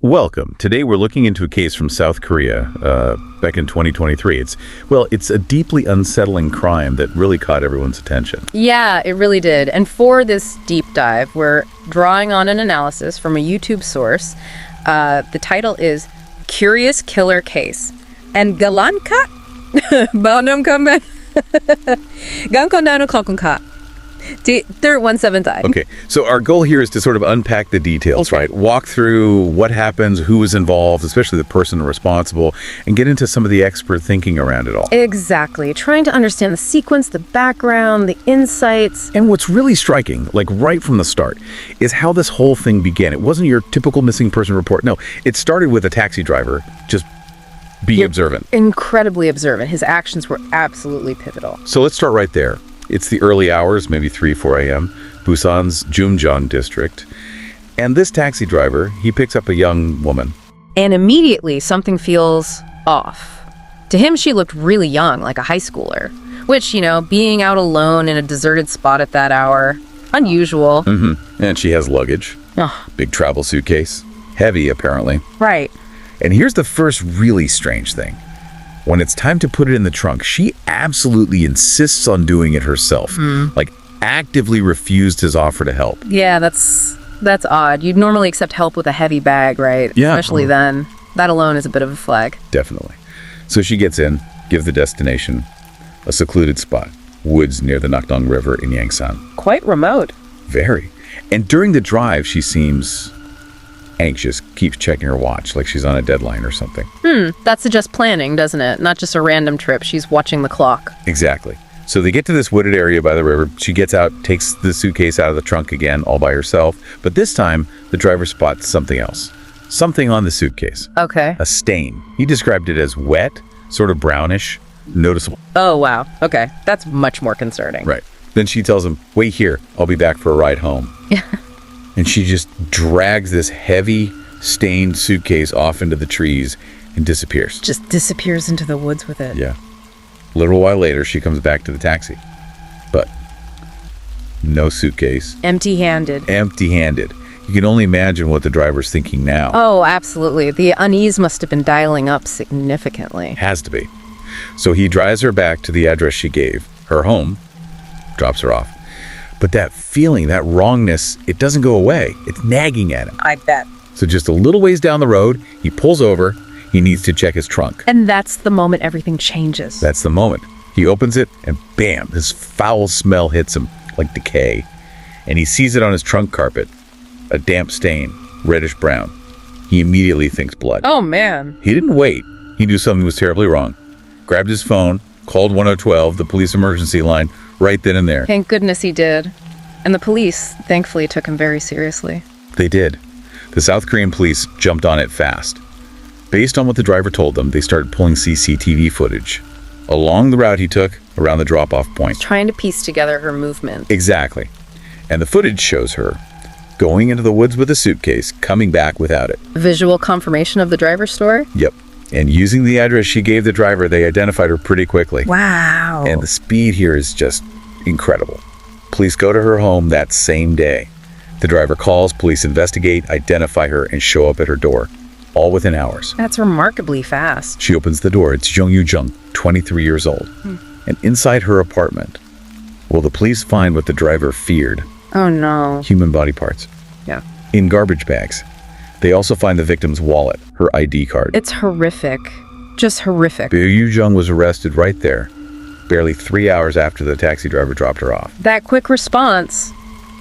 Welcome. Today we're looking into a case from South Korea, back in 2023. It's a deeply unsettling crime that really caught everyone's attention. Yeah, it really did. And for this deep dive, we're drawing on an analysis from a YouTube source. The title is Curious Killer Case. And Galanka? Banom kame. Ganko nano kalkunka. 179. Okay, so our goal here is to sort of unpack the details, right? Walk through what happens, who was involved, especially the person responsible, and get into some of the expert thinking around it all. Exactly. Trying to understand the sequence, the background, the insights. And what's really striking, like right from the start, is how this whole thing began. It wasn't your typical missing person report. No, it started with a taxi driver just being observant. Incredibly observant. His actions were absolutely pivotal. So let's start right there. It's the early hours, maybe 3, 4 a.m., Busan's Yu-jeong district. And this taxi driver, he picks up a young woman. And immediately something feels off. To him, she looked really young, like a high schooler. Which, being out alone in a deserted spot at that hour, unusual. And she has luggage. Big travel suitcase. Heavy, apparently. Right. And here's the first really strange thing. When it's time to put it in the trunk, she absolutely insists on doing it herself. Like, actively refused his offer to help. Yeah, that's odd. You'd normally accept help with a heavy bag, right? Yeah. Especially then. That alone is a bit of a flag. Definitely. So she gets in, gives the destination, a secluded spot, woods near the Nakdong River in Yangsan. Quite remote. Very. And during the drive, she seems anxious, keeps checking her watch, like she's on a deadline or something. That suggests planning, doesn't it? Not just a random trip. She's watching the clock. Exactly. So they get to this wooded area by the river. She gets out, takes the suitcase out of the trunk again, all by herself. But this time, the driver spots something else. Something on the suitcase. Okay. A stain. He described it as wet, sort of brownish, noticeable. Oh, wow. Okay. That's much more concerning. Right. Then she tells him, wait here, I'll be back for a ride home. And she just drags this heavy, stained suitcase off into the trees and disappears. Just disappears into the woods with it. Yeah. A little while later, she comes back to the taxi. But no suitcase. Empty-handed. Empty-handed. You can only imagine what the driver's thinking now. Oh, absolutely. The unease must have been dialing up significantly. Has to be. So he drives her back to the address she gave, her home, drops her off. But that feeling, that wrongness, it doesn't go away. It's nagging at him. I bet. So just a little ways down the road, he pulls over. He needs to check his trunk. And that's the moment everything changes. That's the moment. He opens it, and bam, this foul smell hits him like decay. And he sees it on his trunk carpet, a damp stain, reddish brown. He immediately thinks blood. Oh, man. He didn't wait. He knew something was terribly wrong. Grabbed his phone, called 1012, the police emergency line, right then and there. Thank goodness he did. And the police, thankfully, took him very seriously. They did. The South Korean police jumped on it fast. Based on what the driver told them, they started pulling CCTV footage along the route he took around the drop-off point. Trying to piece together her movement. Exactly. And the footage shows her going into the woods with a suitcase, coming back without it. Visual confirmation of the driver's story? Yep. And using the address she gave the driver, they identified her pretty quickly. Wow. And the speed here is just incredible. Police go to her home that same day. The driver calls, police investigate, identify her, and show up at her door, all within hours. That's remarkably fast. She opens the door. It's Yoo-jeong, 23 years old. And inside her apartment, well, the police find what the driver feared. Oh, no. Human body parts. Yeah. In garbage bags. They also find the victim's wallet, her ID card. It's horrific. Just horrific. Yoo-jeong was arrested right there, barely 3 hours after the taxi driver dropped her off. That quick response,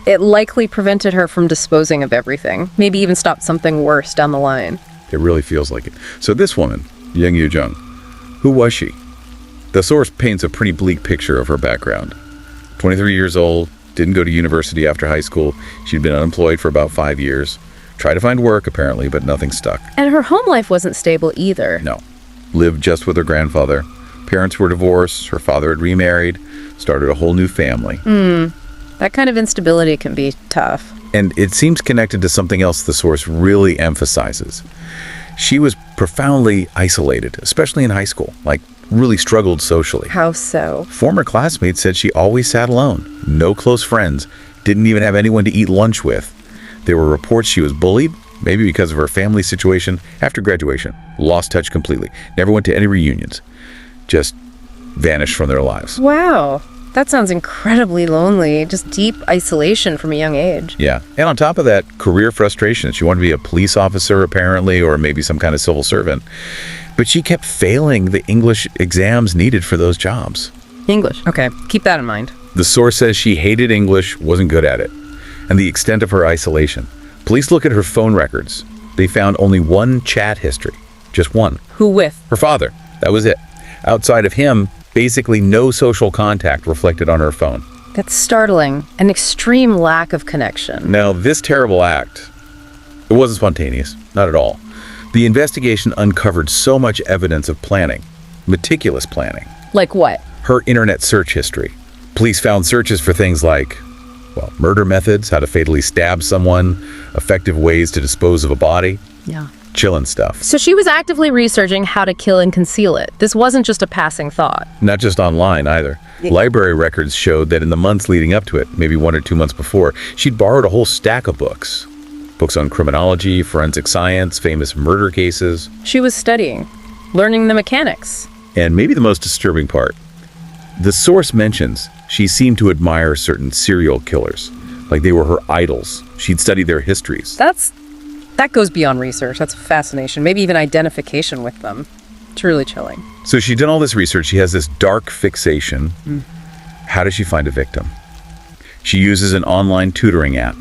it likely prevented her from disposing of everything. Maybe even stopped something worse down the line. It really feels like it. So this woman, Jung Yoo-jeong, who was she? The source paints a pretty bleak picture of her background. 23 years old, didn't go to university after high school. She'd been unemployed for about 5 years. Tried to find work, apparently, but nothing stuck. And her home life wasn't stable either. No. Lived just with her grandfather. Parents were divorced. Her father had remarried. Started a whole new family. That kind of instability can be tough. And it seems connected to something else the source really emphasizes. She was profoundly isolated, especially in high school, like really struggled socially. How so? Former classmates said she always sat alone, no close friends, didn't even have anyone to eat lunch with. There were reports she was bullied Maybe because of her family situation, after graduation, lost touch completely. Never went to any reunions. Just vanished from their lives. Wow. That sounds incredibly lonely. Just deep isolation from a young age. Yeah. And on top of that, career frustration. She wanted to be a police officer, apparently, or maybe some kind of civil servant. But she kept failing the English exams needed for those jobs. English. Okay. Keep that in mind. The source says she hated English, wasn't good at it, and the extent of her isolation. Police look at her phone records. They found only one chat history. Just one. Who with? Her father. That was it. Outside of him, basically no social contact reflected on her phone. That's startling. An extreme lack of connection. Now, this terrible act, it wasn't spontaneous. Not at all. The investigation uncovered so much evidence of planning. Meticulous planning. Like what? Her internet search history. Police found searches for things like, well, murder methods, how to fatally stab someone, effective ways to dispose of a body. Yeah. Chillin' stuff. So she was actively researching how to kill and conceal it. This wasn't just a passing thought. Not just online either. Library records showed that in the months leading up to it, maybe 1 or 2 months before, she'd borrowed a whole stack of books. Books on criminology, forensic science, famous murder cases. She was studying, learning the mechanics. And maybe the most disturbing part, the source mentions she seemed to admire certain serial killers, like they were her idols. She'd studied their histories. That goes beyond research. That's a fascination, maybe even identification with them. Truly chilling. So she'd done all this research. She has this dark fixation. How does she find a victim? She uses an online tutoring app.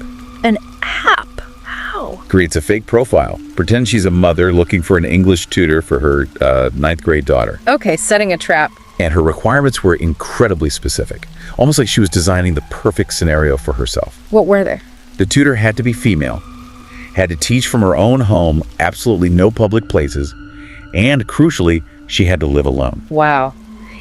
An app? How? Creates a fake profile. Pretends she's a mother looking for an English tutor for her 9th grade daughter. Okay, setting a trap. And her requirements were incredibly specific. Almost like she was designing the perfect scenario for herself. What were they? The tutor had to be female, had to teach from her own home, absolutely no public places, and crucially, she had to live alone. Wow.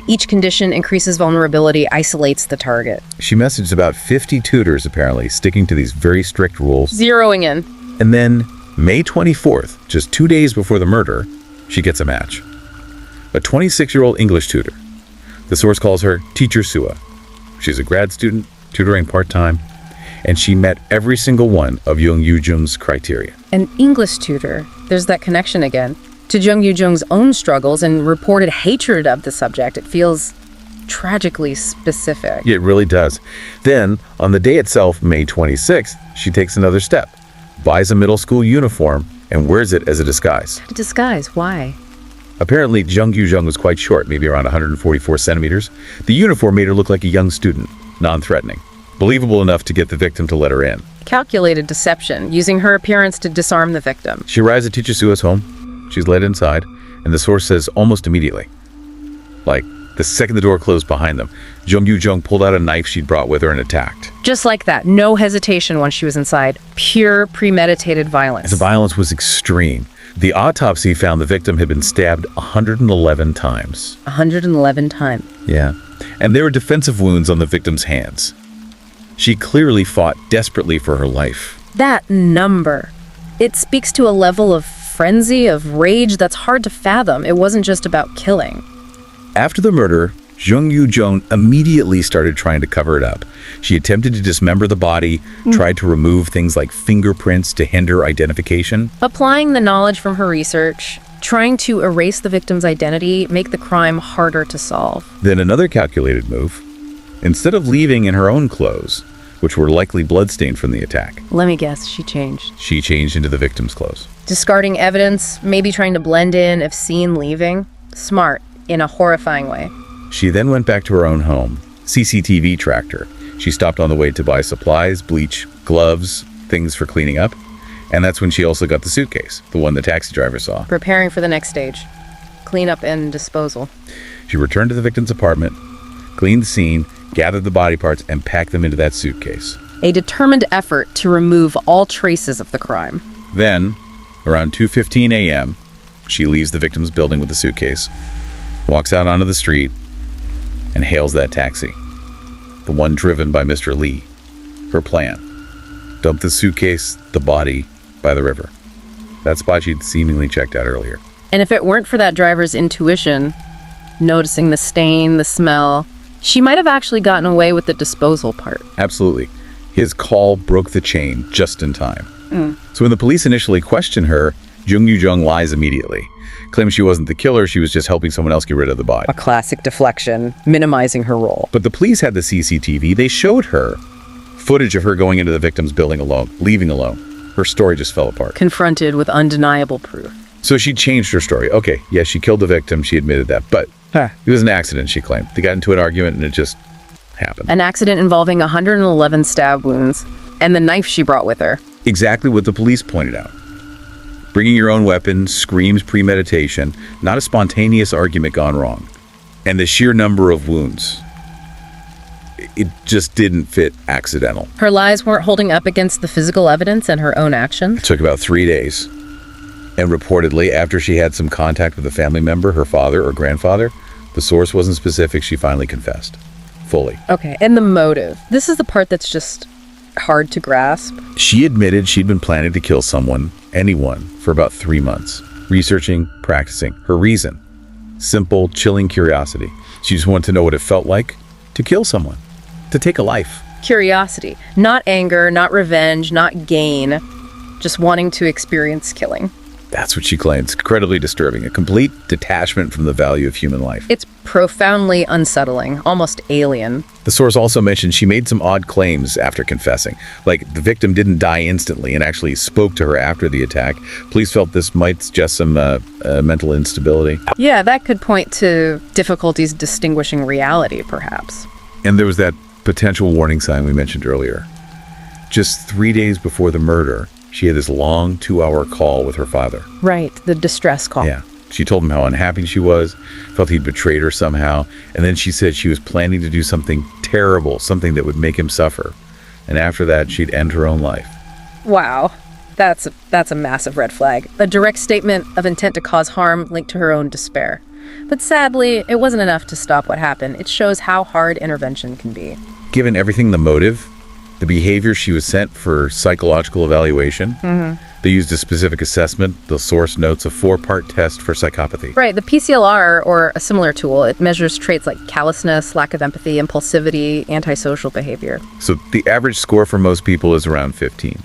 Each condition increases vulnerability, isolates the target. She messaged about 50 tutors, apparently, sticking to these very strict rules. Zeroing in. And then, May 24th, just 2 days before the murder, she gets a match. A 26-year-old English tutor. The source calls her Teacher Sua. She's a grad student, tutoring part-time, and she met every single one of Yoo-jeong's criteria. An English tutor. There's that connection again. To Yoo-jeong's own struggles and reported hatred of the subject. It feels tragically specific. It really does. Then, on the day itself, May 26th, she takes another step, buys a middle school uniform, and wears it as a disguise. A disguise? Why? Apparently, Jung Yoo-jeong was quite short, maybe around 144 centimeters. The uniform made her look like a young student, non-threatening. Believable enough to get the victim to let her in. Calculated deception, using her appearance to disarm the victim. She arrives at Teacher Sua's home. She's led inside, and the source says almost immediately. Like, the second the door closed behind them, Jung Yoo-jeong pulled out a knife she'd brought with her and attacked. Just like that. No hesitation once she was inside. Pure, premeditated violence. The violence was extreme. The autopsy found the victim had been stabbed 111 times. 111 times. Yeah. And there were defensive wounds on the victim's hands. She clearly fought desperately for her life. That number. It speaks to a level of frenzy, of rage that's hard to fathom. It wasn't just about killing. After the murder, Jung Yoo-jeong immediately started trying to cover it up. She attempted to dismember the body, tried to remove things like fingerprints to hinder identification. Applying the knowledge from her research, trying to erase the victim's identity, make the crime harder to solve. Then another calculated move. Instead of leaving in her own clothes, which were likely bloodstained from the attack, Let me guess, she changed. she changed into the victim's clothes. Discarding evidence, maybe trying to blend in if seen leaving. Smart, in a horrifying way. She then went back to her own home. CCTV tracked her. She stopped on the way to buy supplies, bleach, gloves, things for cleaning up. And that's when she also got the suitcase, the one the taxi driver saw. Preparing for the next stage. Cleanup and disposal. She returned to the victim's apartment, cleaned the scene, gathered the body parts, and packed them into that suitcase. A determined effort to remove all traces of the crime. Then, around 2:15 a.m., she leaves the victim's building with the suitcase, walks out onto the street, and hails that taxi, the one driven by Mr. Lee. Her plan: dump the suitcase, the body, by the river. That spot she'd seemingly checked out earlier. And if it weren't for that driver's intuition, noticing the stain, the smell, she might have actually gotten away with the disposal part. Absolutely. His call broke the chain just in time. So when the police initially question her, Jung Yoo-jeong lies immediately. Claims she wasn't the killer, she was just helping someone else get rid of the body. A classic deflection, minimizing her role. But the police had the CCTV. They showed her footage of her going into the victim's building alone, leaving alone. Her story just fell apart. Confronted with undeniable proof. So she changed her story. Okay, yes, she killed the victim. She admitted that. But it was an accident, she claimed. They got into an argument and it just happened. An accident involving 111 stab wounds and the knife she brought with her. Exactly what the police pointed out. Bringing your own weapon screams premeditation, not a spontaneous argument gone wrong. And the sheer number of wounds, it just didn't fit accidental. Her lies weren't holding up against the physical evidence and her own actions. It took about 3 days. And reportedly, after she had some contact with a family member, her father or grandfather, the source wasn't specific, she finally confessed. Fully. Okay, and the motive. This is the part that's just hard to grasp. She admitted she'd been planning to kill someone, anyone, for about 3 months. Researching, practicing. Her reason. Simple, chilling curiosity. She just wanted to know what it felt like to kill someone. To take a life. Curiosity. Not anger, not revenge, not gain. Just wanting to experience killing. That's what she claims. Incredibly disturbing. A complete detachment from the value of human life. It's profoundly unsettling, almost alien. The source also mentioned she made some odd claims after confessing. Like, the victim didn't die instantly and actually spoke to her after the attack. Police felt this might suggest some mental instability. Yeah, that could point to difficulties distinguishing reality, perhaps. And there was that potential warning sign we mentioned earlier. Just 3 days before the murder, she had this long 2-hour call with her father. Right, the distress call. Yeah. She told him how unhappy she was, felt he'd betrayed her somehow, and then she said she was planning to do something terrible, something that would make him suffer. And after that, she'd end her own life. Wow. That's a massive red flag. A direct statement of intent to cause harm linked to her own despair. But sadly, it wasn't enough to stop what happened. It shows how hard intervention can be. Given everything, the motive, the behavior, she was sent for psychological evaluation. They used a specific assessment. The source notes a 4-part test for psychopathy. Right, the PCLR, or a similar tool, it measures traits like callousness, lack of empathy, impulsivity, antisocial behavior. So the average score for most people is around 15.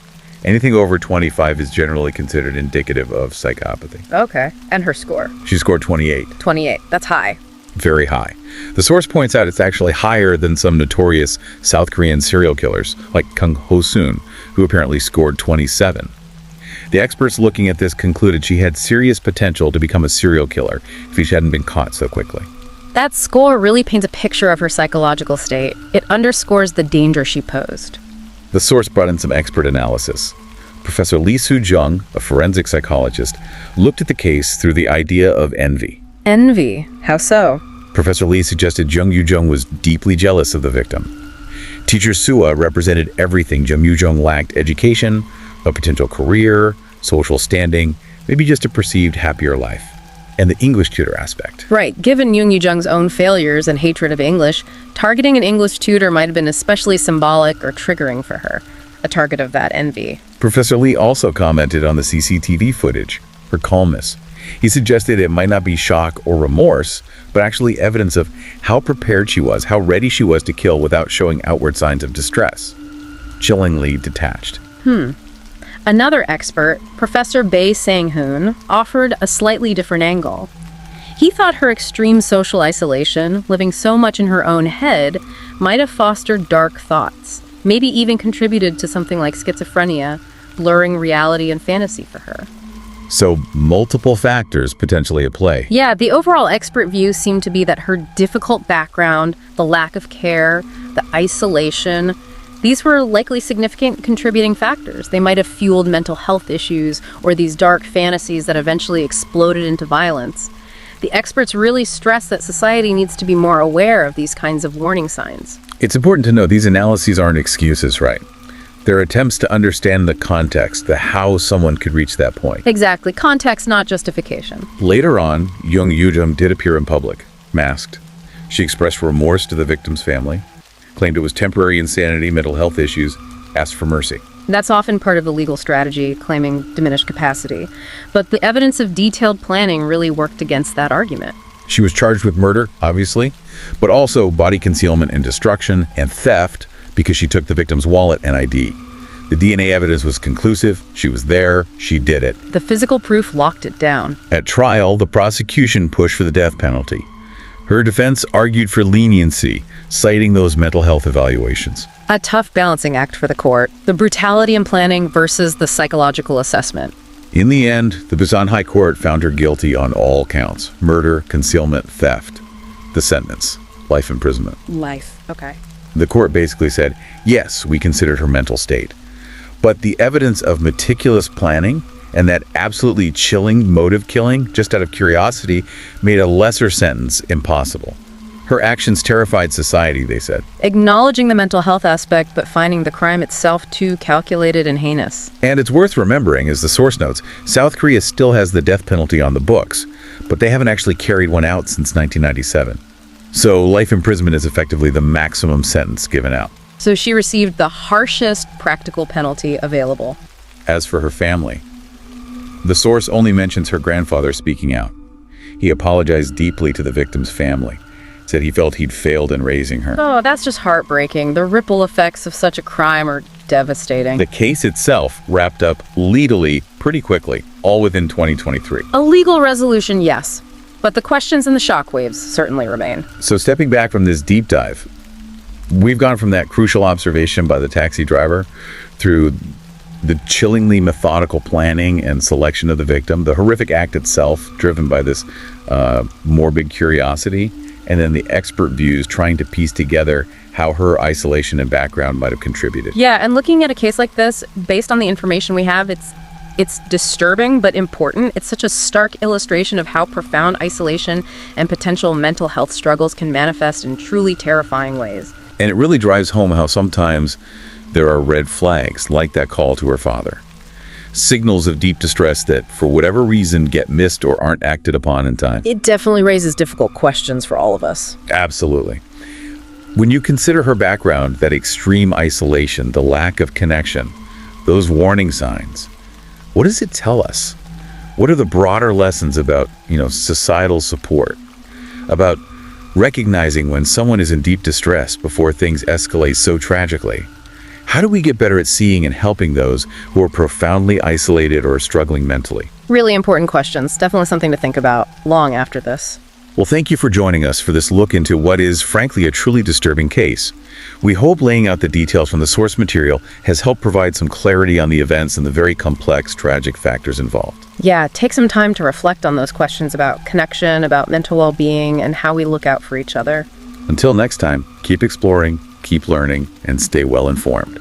Anything over 25 is generally considered indicative of psychopathy. Okay, and her score? She scored 28. 28, that's high. Very high. The source points out it's actually higher than some notorious South Korean serial killers, like Kang Ho-soon, who apparently scored 27. The experts looking at this concluded she had serious potential to become a serial killer if she hadn't been caught so quickly. That score really paints a picture of her psychological state. It underscores the danger she posed. The source brought in some expert analysis. Professor Lee Soo-jung, a forensic psychologist, looked at the case through the idea of envy. Envy? How so? Professor Lee suggested Jung Yoo-jeong was deeply jealous of the victim. Teacher Sua represented everything Jung Yoo-jeong lacked: education, a potential career, social standing, maybe just a perceived happier life. And the English tutor aspect. Right. Given Jung Yoo-jeong's own failures and hatred of English, targeting an English tutor might have been especially symbolic or triggering for her, a target of that envy. Professor Lee also commented on the CCTV footage, her calmness. He suggested it might not be shock or remorse, but actually evidence of how prepared she was, how ready she was to kill without showing outward signs of distress. Chillingly detached. Another expert, Professor Bae Sang-hoon, offered a slightly different angle. He thought her extreme social isolation, living so much in her own head, might have fostered dark thoughts, maybe even contributed to something like schizophrenia, blurring reality and fantasy for her. So multiple factors potentially at play. Yeah, the overall expert view seemed to be that her difficult background, the lack of care, the isolation, these were likely significant contributing factors. They might have fueled mental health issues or these dark fantasies that eventually exploded into violence. The experts really stress that society needs to be more aware of these kinds of warning signs. It's important to know these analyses aren't excuses, right? They're attempts to understand the context, the how someone could reach that point. Exactly. Context, not justification. Later on, Jung Yoo-jeong did appear in public, masked. She expressed remorse to the victim's family, claimed it was temporary insanity, mental health issues, asked for mercy. That's often part of the legal strategy, claiming diminished capacity. But the evidence of detailed planning really worked against that argument. She was charged with murder, obviously, but also body concealment and destruction and theft because she took the victim's wallet and ID. The DNA evidence was conclusive. She was there. She did it. The physical proof locked it down. At trial, the prosecution pushed for the death penalty. Her defense argued for leniency, citing those mental health evaluations. A tough balancing act for the court. The brutality in planning versus the psychological assessment. In the end, the Busan High Court found her guilty on all counts: murder, concealment, theft. The sentence: life imprisonment. Life. Okay. The court basically said, yes, we considered her mental state. But the evidence of meticulous planning and that absolutely chilling motive killing, just out of curiosity, made a lesser sentence impossible. Her actions terrified society, they said. Acknowledging the mental health aspect, but finding the crime itself too calculated and heinous. And it's worth remembering, as the source notes, South Korea still has the death penalty on the books, but they haven't actually carried one out since 1997. So life imprisonment is effectively the maximum sentence given out. So she received the harshest practical penalty available. As for her family, the source only mentions her grandfather speaking out. He apologized deeply to the victim's family, said he felt he'd failed in raising her. Oh, that's just heartbreaking. The ripple effects of such a crime are devastating. The case itself wrapped up legally pretty quickly, all within 2023. A legal resolution, yes. But the questions and the shockwaves certainly remain. So stepping back from this deep dive, we've gone from that crucial observation by the taxi driver through the chillingly methodical planning and selection of the victim, the horrific act itself driven by this morbid curiosity, and then the expert views trying to piece together how her isolation and background might have contributed. Yeah, and looking at a case like this, based on the information we have, it's disturbing but important. It's such a stark illustration of how profound isolation and potential mental health struggles can manifest in truly terrifying ways. And it really drives home how sometimes there are red flags, like that call to her father. Signals of deep distress that, for whatever reason, get missed or aren't acted upon in time. It definitely raises difficult questions for all of us. Absolutely. When you consider her background, that extreme isolation, the lack of connection, those warning signs, what does it tell us? What are the broader lessons about, societal support? About recognizing when someone is in deep distress before things escalate so tragically? How do we get better at seeing and helping those who are profoundly isolated or struggling mentally? Really important questions. Definitely something to think about long after this. Well, thank you for joining us for this look into what is, frankly, a truly disturbing case. We hope laying out the details from the source material has helped provide some clarity on the events and the very complex, tragic factors involved. Yeah, take some time to reflect on those questions about connection, about mental well-being, and how we look out for each other. Until next time, keep exploring, keep learning, and stay well informed.